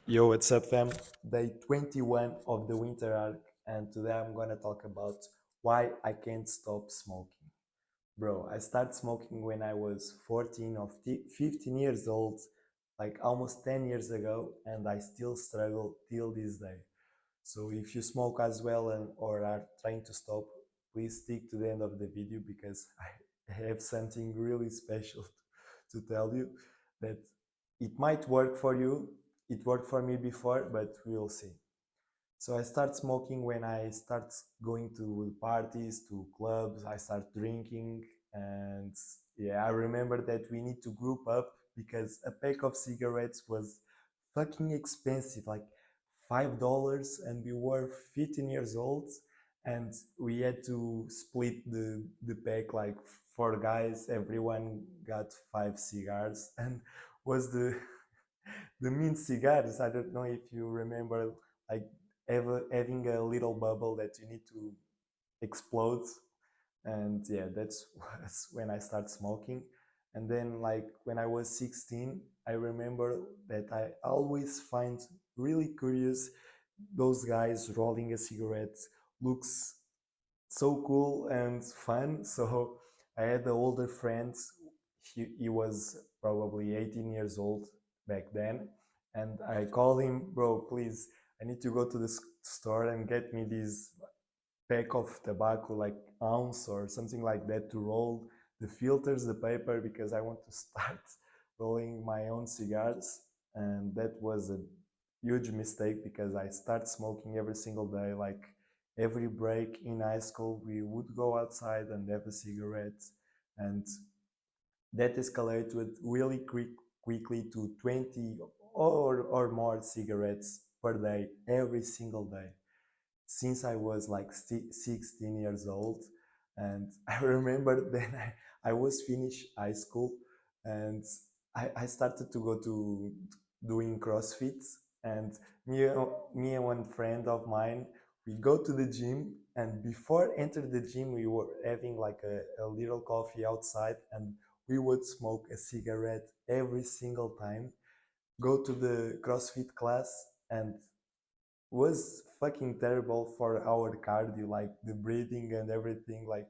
Yo, what's up, fam? Day 21 of the winter arc, and today I'm gonna talk about why I can't stop smoking. Bro, I started smoking when I was 14 or 15 years old, like almost 10 years ago, and I still struggle till this day. So if you smoke as well or are trying to stop, please stick to the end of the video because I have something really special to tell you that it might work for you. It worked for me before, but we'll see. So I start smoking when I start going to parties, to clubs. I start drinking, and yeah, I remember that we need to group up because a pack of cigarettes was fucking expensive, like $5, and we were 15 years old, and we had to split the pack like four guys. Everyone got five cigars, and was the mint cigars. I don't know if you remember, like ever having a little bubble that you need to explode. And yeah, that's was when I started smoking. And then like when I was 16, I remember that I always find really curious those guys rolling a cigarette. Looks so cool and fun. So I had the older friend. He was probably 18 years old back then. And I called him, bro, please, I need to go to the store and get me this pack of tobacco, like ounce or something like that, to roll the filters, the paper, because I want to start rolling my own cigars. And that was a huge mistake because I started smoking every single day. Like every break in high school, we would go outside and have a cigarette. And that escalated really quickly to 20 or more cigarettes per day, every single day since I was like 16 years old. And I remember then I was finished high school, and I started to go to doing CrossFit. And me and one friend of mine, we go to the gym, and before enter the gym, we were having like a little coffee outside, and we would smoke a cigarette every single time, go to the CrossFit class, and was fucking terrible for our cardio, like the breathing and everything. Like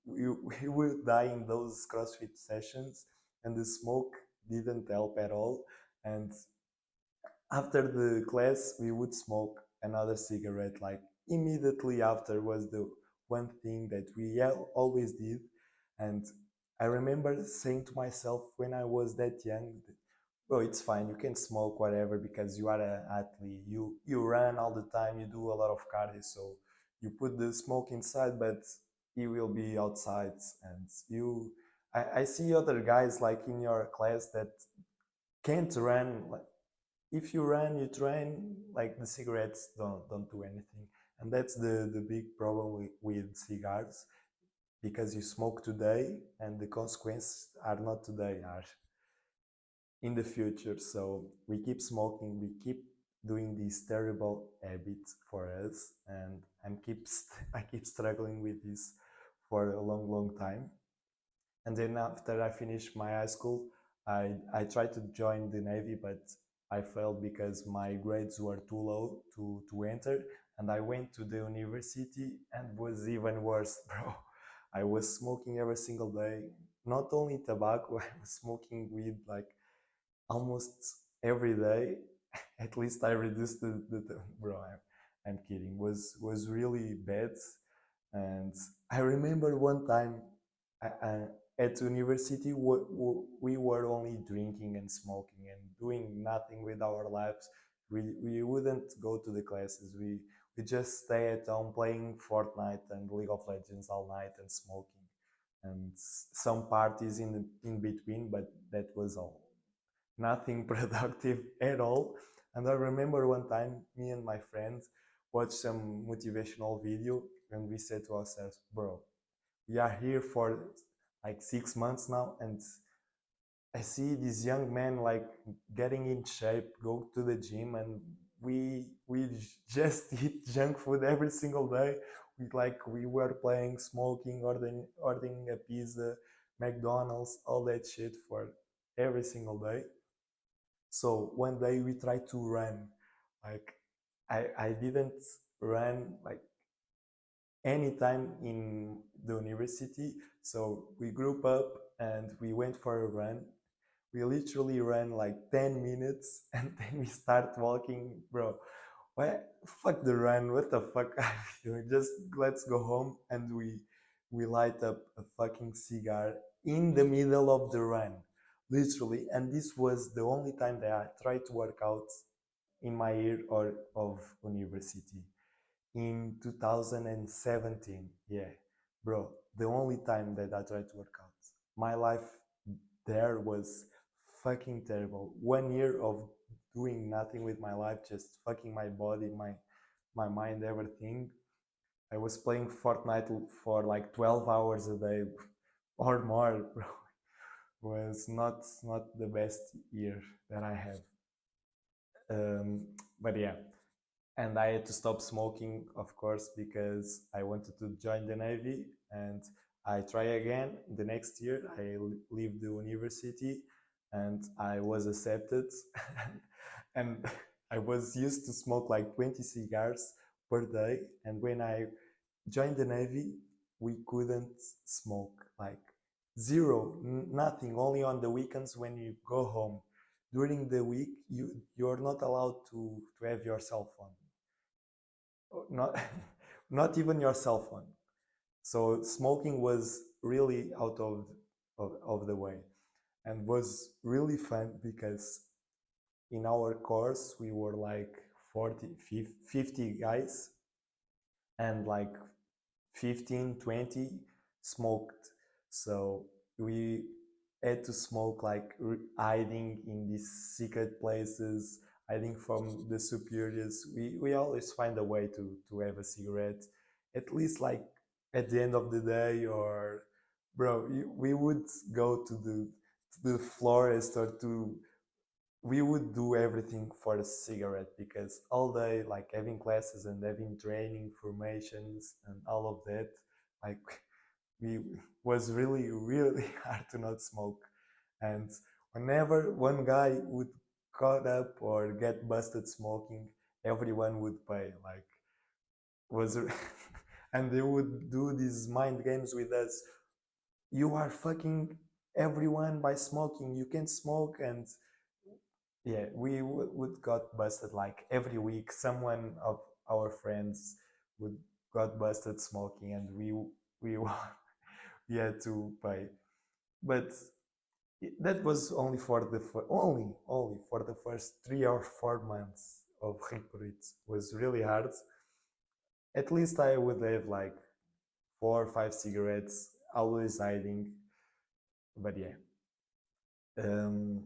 we would die in those CrossFit sessions, and the smoke didn't help at all. And after the class, we would smoke another cigarette. Like immediately after was the one thing that we always did. And I remember saying to myself when I was that young, bro, it's fine. You can smoke whatever because you are an athlete. You run all the time. You do a lot of cardio, so you put the smoke inside, but you will be outside. And I see other guys like in your class that can't run. Like if you run, you train. Like the cigarettes don't do anything, and that's the big problem with cigars because you smoke today, and the consequences are not today, are in the future. So we keep smoking, we keep doing these terrible habits for us, and I keep struggling with this for a long time. And then after I finished my high school, I tried to join the Navy, but I failed because my grades were too low to enter. And I went to the university and was even worse, bro. I was smoking every single day. Not only tobacco, I was smoking weed like almost every day. At least I reduced the bro. I'm kidding. Was really bad. And I remember one time at university we were only drinking and smoking and doing nothing with our lives. We wouldn't go to the classes. We just stay at home playing Fortnite and League of Legends all night and smoking, and some parties in between, but that was all. Nothing productive at all. And I remember one time, me and my friends watched some motivational video, and we said to ourselves, bro, we are here for like 6 months now, and I see this young man like getting in shape, go to the gym, and we just eat junk food every single day. We were playing, smoking, ordering a pizza, McDonald's, all that shit for every single day. So one day we tried to run. Like I didn't run like any time in the university. So we group up and we went for a run. We literally ran like 10 minutes and then we start walking, bro. What? Fuck the run. What the fuck are we doing? Just let's go home and we light up a fucking cigar in the middle of the run, literally. And this was the only time that I tried to work out in my year or of university in 2017. Yeah, bro, the only time that I tried to work out. My life there was fucking terrible. 1 year of doing nothing with my life, just fucking my body, my mind, everything. I was playing Fortnite for like 12 hours a day or more, bro. Was not the best year that I have. But yeah, and I had to stop smoking, of course, because I wanted to join the Navy. And I try again the next year. I leave the university, and I was accepted, and I was used to smoke like 20 cigars per day. And when I joined the Navy, we couldn't smoke like zero, nothing. Only on the weekends when you go home. During the week, you're not allowed to have your cell phone, not not even your cell phone. So smoking was really out of the way, and was really fun because in our course we were like 40 50 guys, and like 15 20 smoked. So we had to smoke like hiding in these secret places, hiding from the superiors. We always find a way to have a cigarette, at least like at the end of the day. Or bro, we would go to the florist, or to we would do everything for a cigarette, because all day like having classes and having training formations and all of that, like we was really really hard to not smoke. And whenever one guy would caught up or get busted smoking, everyone would pay, like was and they would do these mind games with us. You are fucking everyone by smoking, you can smoke. And yeah, we would got busted like every week. Someone of our friends would got busted smoking, and we we had to pay. But that was only for the only for the first 3 or 4 months of Ripurit. Was really hard. At least I would have like 4 or 5 cigarettes, always hiding. But yeah, um,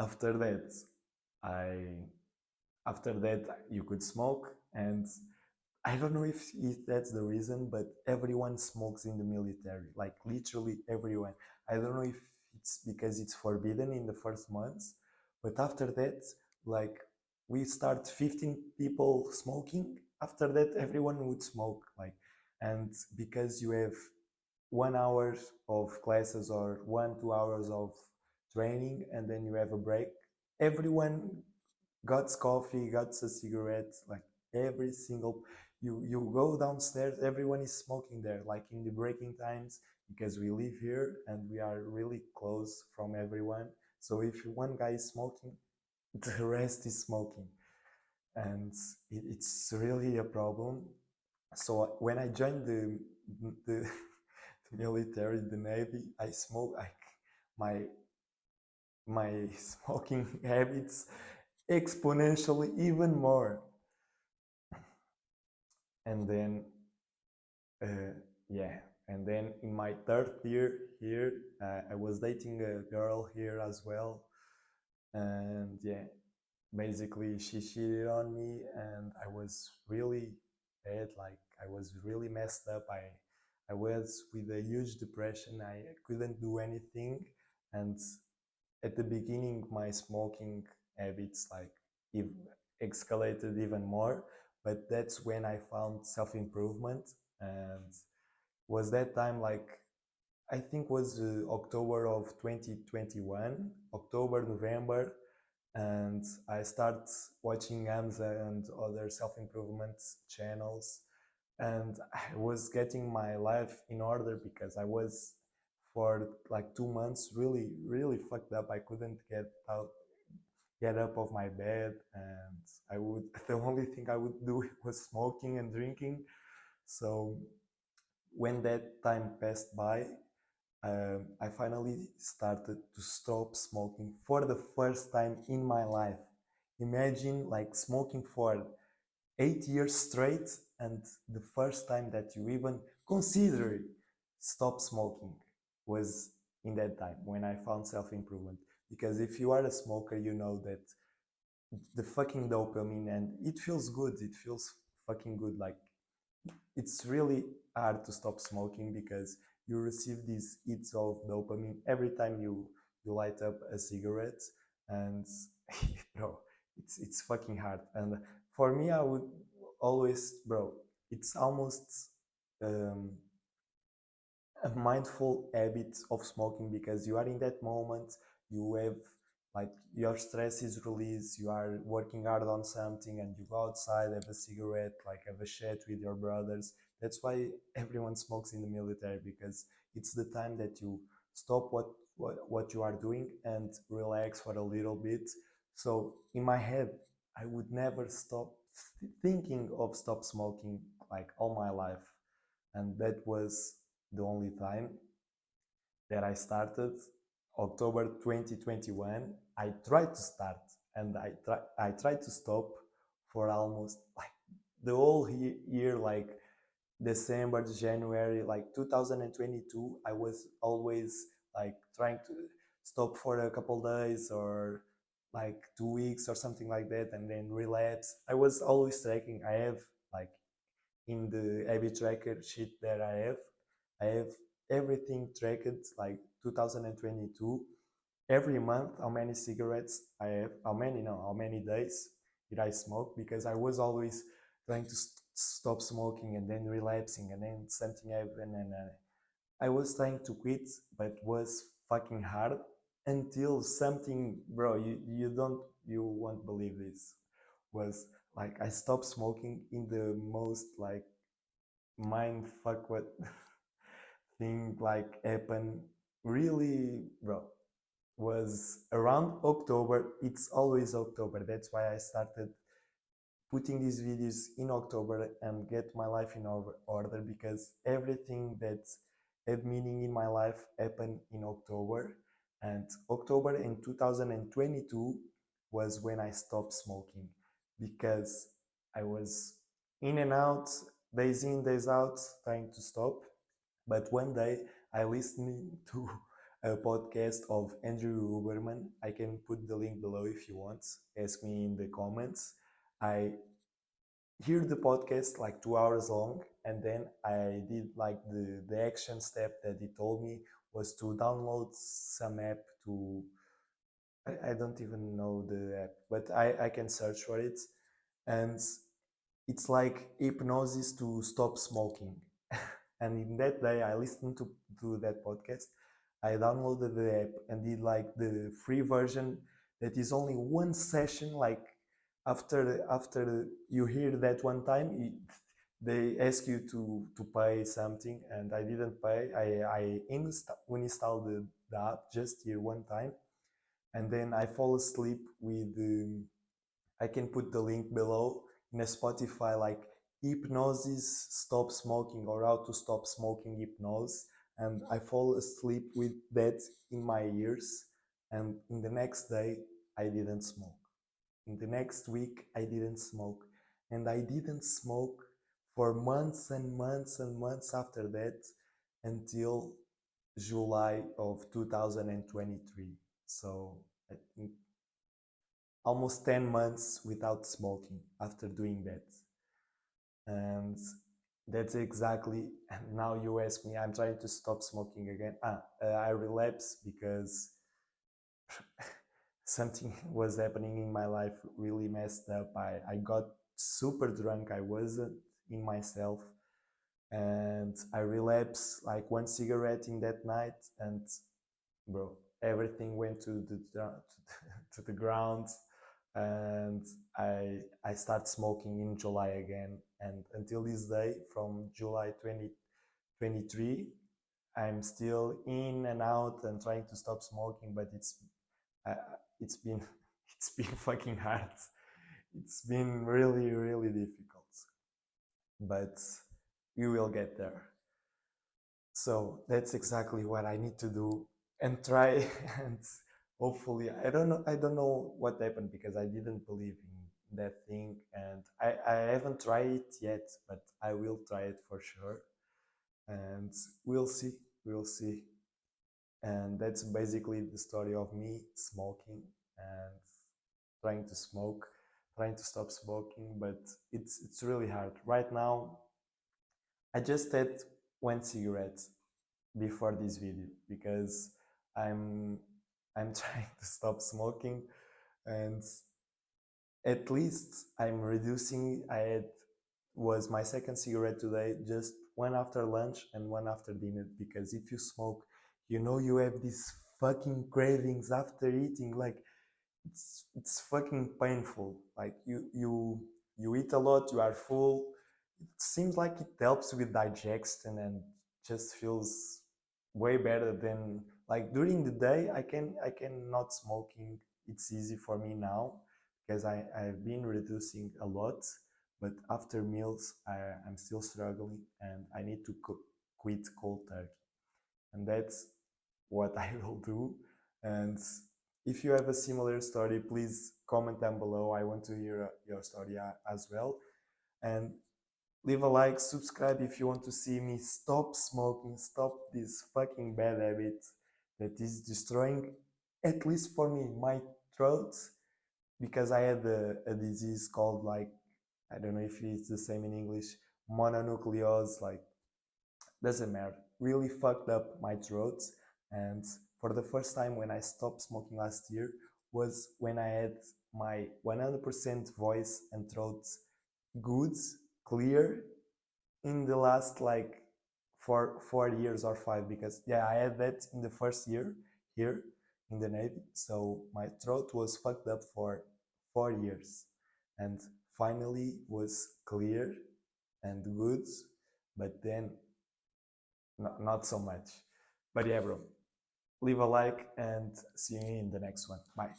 after that, I after that you could smoke. And I don't know if that's the reason, but everyone smokes in the military, like literally everyone. I don't know if it's because it's forbidden in the first months, but after that, like we start 15 people smoking. After that, everyone would smoke, like. And because you have 1 hour of classes or 1 2 hours of training, and then you have a break, everyone got coffee, got a cigarette, like every single. You go downstairs, everyone is smoking there, like in the breaking times, because we live here and we are really close from everyone. So if one guy is smoking, the rest is smoking, and it's really a problem. So when I joined the military, the Navy, I smoke like my my smoking habits exponentially even more. And then uh, yeah, and then in my third year here, I was dating a girl here as well. And yeah, basically she cheated on me, and I was really bad. Like I was really messed up. I was with a huge depression. I couldn't do anything. And at the beginning, my smoking habits like escalated even more. But that's when I found self-improvement. And was that time, like I think was October of 2021, October, November. and I start watching Hamza and other self-improvement channels, and I was getting my life in order because I was for like 2 months really fucked up. I couldn't get up of my bed, and I would the only thing I would do was smoking and drinking. So when that time passed by, I finally started to stop smoking for the first time in my life. Imagine like smoking for 8 years straight, and the first time that you even consider stop smoking was in that time when I found self improvement. Because if you are a smoker, you know that the fucking dopamine, and it feels good. It feels fucking good. Like it's really hard to stop smoking because you receive these hits of dopamine every time you light up a cigarette, and bro, it's fucking hard. And for me, I would always, bro, it's almost um, a mindful habit of smoking because you are in that moment, you have like your stress is released, you are working hard on something, and you go outside, have a cigarette, like have a chat with your brothers. That's why everyone smokes in the military, because it's the time that you stop what you are doing and relax for a little bit. So in my head, I would never stop thinking of stop smoking like all my life, and that was the only time that I started. October 2021, I tried to start, and I tried to stop for almost like the whole year, like December, January, like 2022. I was always like trying to stop for a couple days or like 2 weeks or something like that, and then relapse. I was always tracking. I have like in the habit tracker sheet that I have everything tracked, like 2022, every month, how many cigarettes I have, how many, no, how many days did I smoke, because I was always trying to stop smoking and then relapsing, and then something happened, and I was trying to quit, but it was fucking hard until something, bro, you won't believe this, was like I stopped smoking in the most like mind fuck what thing like happened really, bro, was around October. It's always October. That's why I started putting these videos in October and get my life in order, because everything that had meaning in my life happened in October. And October in 2022 was when I stopped smoking, because I was in and out, days in, days out, trying to stop. But one day I listened to a podcast of Andrew Huberman. I can put the link below if you want. Ask me in the comments. I hear the podcast like 2 hours long, and then I did like the action step that he told me was to download some app to I don't even know the app, but I can search for it. And it's like hypnosis to stop smoking. And in that day, I listened to that podcast. I downloaded the app and did like the free version that is only one session. Like after you hear that one time, they ask you to pay something, and I didn't pay. I installed the app just here one time, and then I fall asleep with I can put the link below in a Spotify, like hypnosis stop smoking or how to stop smoking hypnosis, and I fall asleep with that in my ears, and in the next day I didn't smoke. In the next week I didn't smoke, and I didn't smoke for months and months and months after that, until July of 2023. So I think almost 10 months without smoking after doing that. And that's exactly, and now you ask me, I'm trying to stop smoking again. I relapse because something was happening in my life really messed up. I got super drunk. I wasn't in myself. And I relapse like one cigarette in that night. And bro, everything went to to the ground, and I start smoking in July again, and until this day, from July 2023, I'm still in and out and trying to stop smoking, but uh, it's been it's been fucking hard. It's been really really difficult, but we will get there. So that's exactly what I need to do and try and hopefully I don't know what happened because I didn't believe in that thing, and I haven't tried it yet, but I will try it for sure, and we'll see. We'll see. And that's basically the story of me smoking and trying to smoke, trying to stop smoking, but it's really hard. Right now I just had one cigarette before this video because I'm I'm trying to stop smoking, and at least I'm reducing. I had was my second cigarette today, just one after lunch and one after dinner, because if you smoke, you have these fucking cravings after eating. Like it's fucking painful. Like you eat a lot, you are full. It seems like it helps with digestion and just feels way better than like during the day. I can not smoking. It's easy for me now because I've been reducing a lot, but after meals I'm still struggling and I need to quit cold turkey, and that's what I will do. And if you have a similar story, please comment down below. I want to hear your story as well. And leave a like, subscribe if you want to see me stop smoking, stop this fucking bad habit that is destroying, at least for me, my throat, because I had a disease called, like, I don't know if it's the same in English, mononucleose, like, doesn't matter. Really fucked up my throat. And for the first time when I stopped smoking last year was when I had my 100% voice and throat good, clear, in the last like 4 years or 5, because yeah, I had that in the first year here in the Navy. So my throat was fucked up for 4 years, and finally was clear and good, but then not so much. But yeah, bro, leave a like and see you in the next one. Bye.